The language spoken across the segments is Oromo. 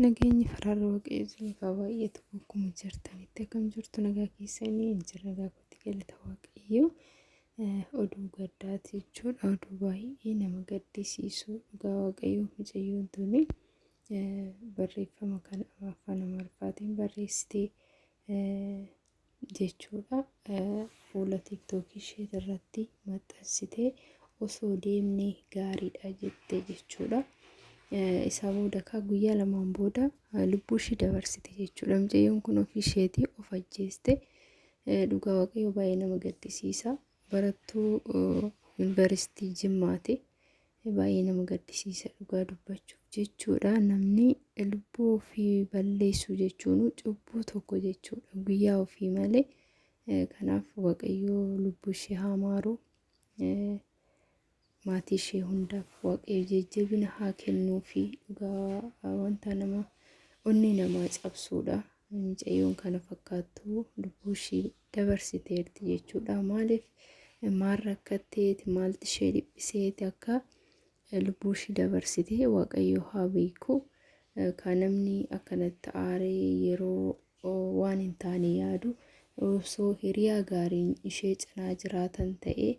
Nageenyi fararra waaqayyo isiniif haa baay'atu akkuma jirtanitti akkam jirtu nagaa keessanii hin jirre nagaa kootti galata waaqayyo. Oduu gaddaati jechuudha. Oduu baay'ee nama gaddisiisu dhugaa waaqayyo mucayyoon tuni barreeffama kana afaan Amaariffaatiin barreessitee jechuudha. Fuula tiiktookii ishee irratti maxxansitee osoo deemnee gaariidha jettee jechuudha. Isaa booda guyyaa lamaan booda lubbuu ishee dabarsite jechuudha. Mucayyoon kun ofii isheetii of ajjeeste. Dhugaa waaqayyo baay'ee nama gaddisiisa. Barattuu yuunivarsiitii Jimmaati. Baay'ee nama gaddisiisa dhugaa dubbachuuf jechuudha. Namni lubbuu ofii balleessu jechuun cubbuu tokko jechuudha. Guyyaa ofii malee. Kanaaf waaqayyo lubbuu ishee haa maaru. Maatii ishee hundaaf waaqayyo jajjabina haa kennuufi dhugaa wanta nama onnee namaa cabsuudha. Mucayyoon kana fakkaattu lubbuu ishee dabarsiteerti jechuudha. Maaliif maal rakkatteeti maaltu ishee dhiphiseeti akka lubbuu ishee dabarsite waaqayyo haa beeku. Kan namni akkanatti aaree yeroo waan hin taane yaadu osoo hiriyaa gaariin ishee cinaa jiraatan ta'ee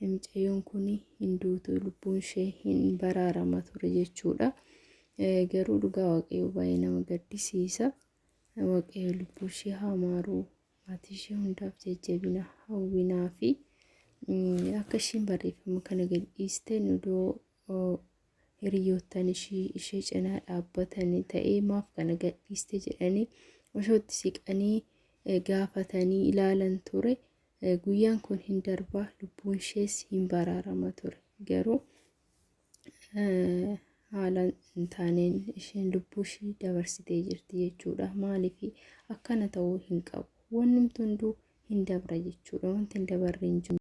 mucayyoon kun hin duutu lubbuun ishee hin baraarama ture jechuudha. Garuu dhugaa waaqayyo baay'ee nama gaddisiisa. Waaqayyo lubbuu ishee haa maaru. Maatii ishee hundaaf jajjabina hawwinaa fi akka isheen barreeffama kana gadhiiste nudoo hiriyoottan ishee cinaa dhaabbatanii ta'ee maaf kana gadhiiste jedhanii osootti siqanii gaafatanii ilaalan ture. Guyyaan kun hin darbaa lubbuun ishees hin baraarama ture. Garuu haalaan hin taaneen isheen lubbuu ishee dabarsitee jirti jechuudha. Maaliif akkana ta'uu hin qabu. Wanni hunduu hin dabra jechuudha. Wanti hin dabarre hin jiru.